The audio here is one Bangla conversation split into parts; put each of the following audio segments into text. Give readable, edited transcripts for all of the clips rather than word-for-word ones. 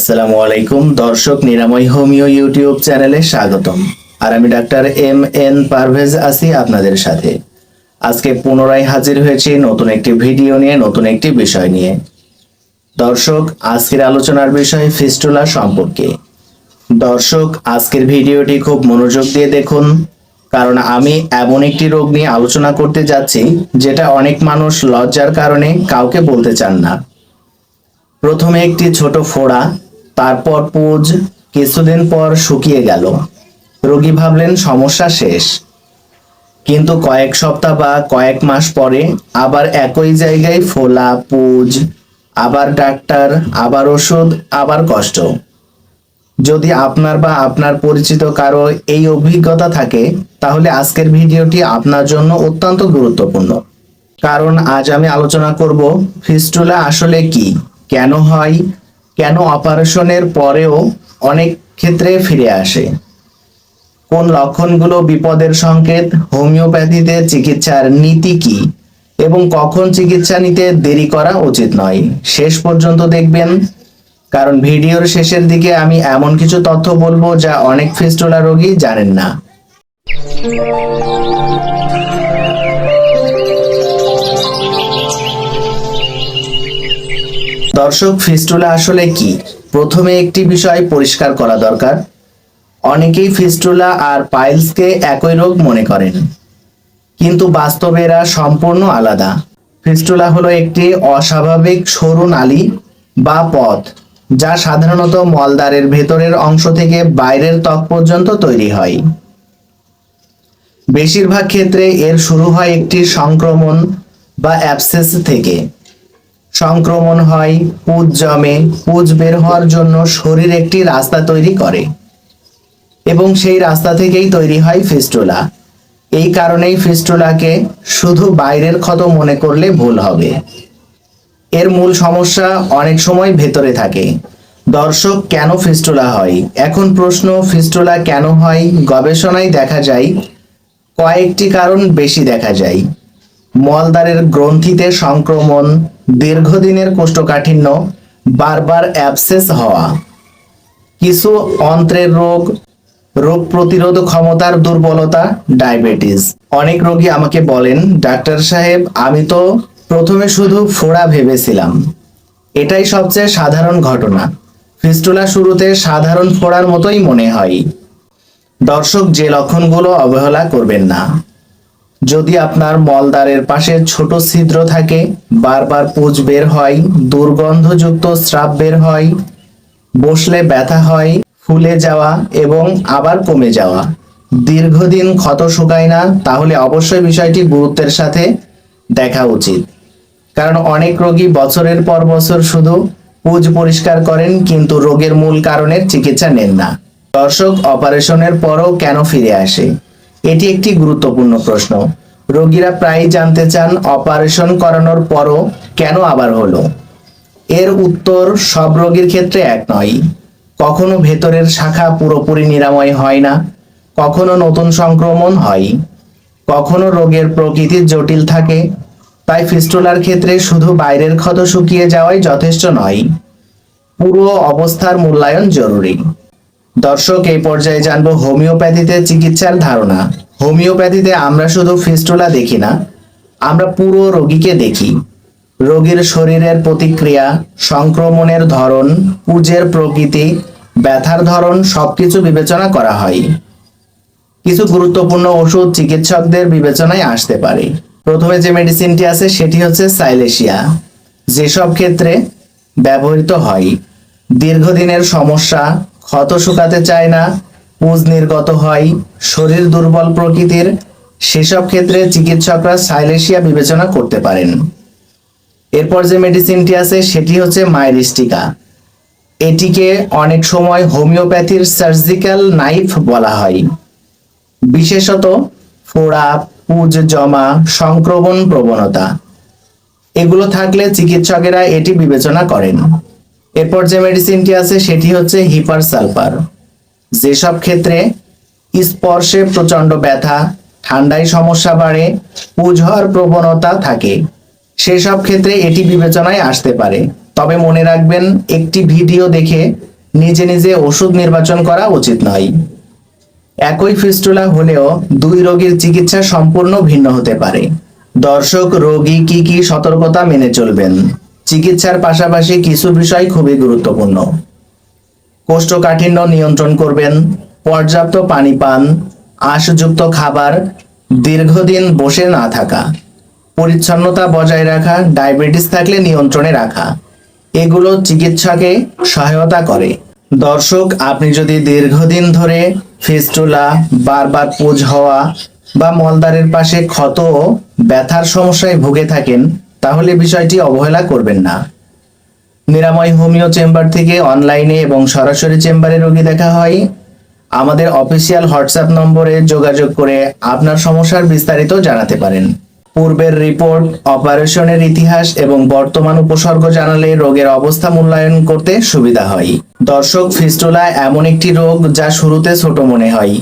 আসসালামু আলাইকুম দর্শক, নিরাময় হোমিও ইউটিউব চ্যানেলে স্বাগতম। আর আমি ডাক্তার MN পারভেজ আছি আপনাদের সাথে। আজকে পুনরায় হাজির হয়েছি নতুন একটি ভিডিও নিয়ে, নতুন একটি বিষয় নিয়ে। দর্শক, আজকের আলোচনার বিষয় ফিস্টুলা সম্পর্কে। দর্শক, আজকের ভিডিওটি খুব মনোযোগ দিয়ে দেখুন, কারণ আমি এমন একটি রোগ নিয়ে আলোচনা করতে যাচ্ছি যেটা অনেক মানুষ লজ্জার কারণে কাউকে বলতে চান না। প্রথমে একটি ছোট ফোড়া, তারপর পুঁজ, কিছুদিন পর শুকিয়ে গেল। রোগী ভাবলেন সমস্যা শেষ, কিন্তু কয়েক সপ্তাহ বা কয়েক মাস পরে আবার একই জায়গায় ফোলা, পুঁজ, আবার ডাক্তার, আবার ওষুধ, আবার কষ্ট। যদি আপনার বা আপনার পরিচিত কারো এই অভিজ্ঞতা থাকে, তাহলে আজকের ভিডিওটি আপনার জন্য অত্যন্ত গুরুত্বপূর্ণ। কারণ আজ আমি আলোচনা করব ফিস্টুলা আসলে কি, কেন হয়, কেন অপারেশনের পরেও অনেক ক্ষেত্রে ফিরে আসে, কোন লক্ষণগুলো বিপদের সংকেত, হোমিওপ্যাথিতে চিকিৎসার নীতি কি, এবং কখন চিকিৎসা নিতে দেরি করা উচিত নয়। শেষ পর্যন্ত দেখবেন, কারণ ভিডিওর শেষের দিকে আমি এমন কিছু তথ্য বলবো যা অনেক ফিস্টুলা রোগী জানেন না। দর্শক, ফিস্টুলা আসলে কি, প্রথমে একটি বিষয় পরিষ্কার করা দরকার। অনেকেই ফিস্টুলা আর পাইলসকে একই রোগ মনে করেন, কিন্তু বাস্তবে এরা সম্পূর্ণ আলাদা। ফিস্টুলা হলো একটি অস্বাভাবিক সরু নালী বা পথ, যা সাধারণত মলদ্বারের ভেতরের অংশ থেকে বাইরের ত্বক পর্যন্ত তৈরি হয়। বেশিরভাগ ক্ষেত্রে এর শুরু হয় একটি সংক্রমণ বা অ্যাবসেস থেকে। সংক্রমণ হয়, পুঁজ জমে, পুঁজ বের হওয়ার জন্য শরীর একটি রাস্তা তৈরি করে, এবং সেই রাস্তা থেকেই তৈরি হয় ফিস্টুলা। এই কারণেই ফিস্টুলাকে শুধু বাইরের ক্ষত মনে করলে ভুল হবে। এর মূল সমস্যা অনেক সময় ভেতরে থাকে। দর্শক, কেন ফিস্টুলা হয়? এখন প্রশ্ন, ফিস্টুলা কেন হয়? গবেষণায় দেখা যায় কয়েকটি কারণ বেশি দেখা যায়। মলদ্বারের গ্রন্থিতে সংক্রমণ, দীর্ঘদিনের কোষ্ঠকাঠিন্য, বারবার অ্যাবসেস হওয়া, কিছু অন্ত্রের রোগ, রোগ প্রতিরোধ ক্ষমতার দুর্বলতা, ডায়াবেটিস। অনেক রোগী আমাকে বলেন, ডাক্তার সাহেব, আমি তো প্রথমে শুধু ফোড়া ভেবেছিলাম। এটাই সবচেয়ে সাধারণ ঘটনা। ফিস্টুলা শুরুতে সাধারণ ফোড়ার মতোই মনে হয়। দর্শক, যে লক্ষণগুলো অবহেলা করবেন না। যদি আপনার মলদ্বারের পাশে ছোট ছিদ্র থাকে, বারবার পুঁজ বের হয়, দুর্গন্ধযুক্ত স্রাব বের হয়, বসলে ব্যথা হয়, ফুলে যাওয়া এবং আবার কমে যাওয়া, দীর্ঘদিন ক্ষত শুকায় না, তাহলে অবশ্যই বিষয়টি গুরুত্বের সাথে দেখা উচিত। কারণ অনেক রোগী বছরের পর বছর শুধু পুঁজ পরিষ্কার করেন, কিন্তু রোগের মূল কারণের চিকিৎসা নেন না। দর্শক, অপারেশনের পরও কেন ফিরে আসে? এটি একটি গুরুত্বপূর্ণ প্রশ্ন। রোগীরা প্রায়ই জানতে চান, অপারেশন করানোর পরও কেন আবার হলো। এর উত্তর সব রোগীর ক্ষেত্রে এক নয়। কখনো ভেতরের শাখা পুরোপুরি নিরাময় হয় না, কখনো নতুন সংক্রমণ হয়, কখনো রোগের প্রকৃতি জটিল থাকে। তাই ফিস্টুলার ক্ষেত্রে শুধু বাইরের ক্ষত শুকিয়ে যাওয়াই যথেষ্ট নয়, পুরো অবস্থার মূল্যায়ন জরুরি। দর্শক, এই পর্যায়ে জানবো হোমিওপ্যাথিতে চিকিৎসার ধারণা। হোমিওপ্যাথিতে আমরা শুধু ফিস্টুলা দেখি না, আমরা পুরো রোগীকে দেখি। রোগীর শরীরের প্রতিক্রিয়া, সংক্রমণের ধরন, পুঁজের প্রকৃতি, ব্যথার ধরন সবকিছু বিবেচনা করা হয়। কিছু গুরুত্বপূর্ণ ওষুধ চিকিৎসকদের বিবেচনায় আসতে পারে। প্রথমে যে মেডিসিনটি আছে সেটি হচ্ছে সাইলেশিয়া, যেসব ক্ষেত্রে ব্যবহৃত হয়। দীর্ঘদিনের সমস্যা, ক্ষত শুকাতে চায় না, পুঁজ নির্গত হয়, শরীর দুর্বল প্রকৃতির, সেসব ক্ষেত্রে চিকিৎসকরা সাইলেশিয়া বিবেচনা করতে পারেন। এরপর যে মেডিসিনটি আছে সেটি হচ্ছে মাইরিস্টিকা। এটিকে অনেক সময় হোমিওপ্যাথির সার্জিক্যাল নাইফ বলা হয়। বিশেষত ফোড়া, পুঁজ জমা, সংক্রমণ প্রবণতা এগুলো থাকলে চিকিৎসকেরা এটি বিবেচনা করেন। এরপর যে মেডিসিনটি আছে সেটি হচ্ছে হিপার সালফার। যেসব ক্ষেত্রে স্পর্শে প্রচন্ড ব্যথা, ঠান্ডায় সমস্যা বাড়ে, পুঁজ হওয়ার প্রবণতা থাকে, সেসব ক্ষেত্রে এটি বিবেচনায় আসতে পারে। তবে মনে রাখবেন, একটি ভিডিও দেখে নিজে নিজে ওষুধ নির্বাচন করা উচিত নয়। একই ফিস্টুলা হলেও দুই রোগীর চিকিৎসা সম্পূর্ণ ভিন্ন হতে পারে। দর্শক, রোগী কি কি সতর্কতা মেনে চলবেন? চিকিৎসার পাশাপাশি কিছু বিষয় খুবই গুরুত্বপূর্ণ। কোষ্ঠকাঠিন্য নিয়ন্ত্রণ করবেন, পর্যাপ্ত পানি পান, আঁশযুক্ত খাবার, দীর্ঘদিন বসে না থাকা, পরিচ্ছন্নতা বজায় রাখা, ডায়াবেটিস থাকলে নিয়ন্ত্রণে রাখা, এগুলো চিকিৎসাকে সহায়তা করে। দর্শক, আপনি যদি দীর্ঘদিন ধরে ফিস্টুলা, বারবার পুঁজ হওয়া বা মলদ্বারের পাশে ক্ষত ও ব্যথার সমস্যায় ভুগে থাকেন, তাহলে বিষয়টি অবহেলা করবেন না। নিরাময় হোমিও চেম্বার থেকে অনলাইনে এবং সরাসরি চেম্বারে রোগী দেখা হয়। আমাদের অফিসিয়াল হোয়াটসঅ্যাপ নম্বরে যোগাযোগ করে আপনার সমস্যার বিস্তারিত জানাতে পারেন। পূর্বের রিপোর্ট, অপারেশনের ইতিহাস এবং বর্তমান উপসর্গ জানালে রোগের অবস্থা মূল্যায়ন করতে সুবিধা হয়। দর্শক, ফিস্টুলা এমন একটি রোগ যা শুরুতে ছোট মনে হয়,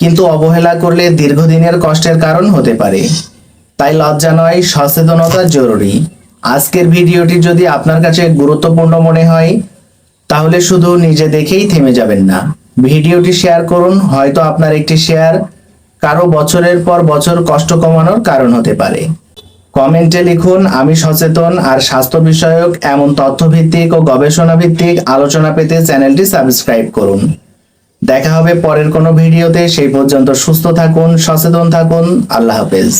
কিন্তু অবহেলা করলে দীর্ঘদিনের কষ্টের কারণ হতে পারে। তাই লজ্জা নয়, সচেতনতা জরুরি। আজকের ভিডিওটি যদি আপনার কাছে গুরুত্বপূর্ণ মনে হয়, তাহলে শুধু নিজে দেখেই থেমে যাবেন না, ভিডিওটি শেয়ার করুন। হয়তো আপনার একটি শেয়ার কারো বছরের পর বছর কষ্ট কমানোর কারণ হতে পারে। কমেন্টে লিখুন, আমি সচেতন। আর স্বাস্থ্য বিষয়ক এমন তথ্যভিত্তিক ও গবেষণা ভিত্তিক আলোচনা পেতে চ্যানেলটি সাবস্ক্রাইব করুন। দেখা হবে পরের কোনো ভিডিওতে। সেই পর্যন্ত সুস্থ থাকুন, সচেতন থাকুন। আল্লাহ হাফেজ।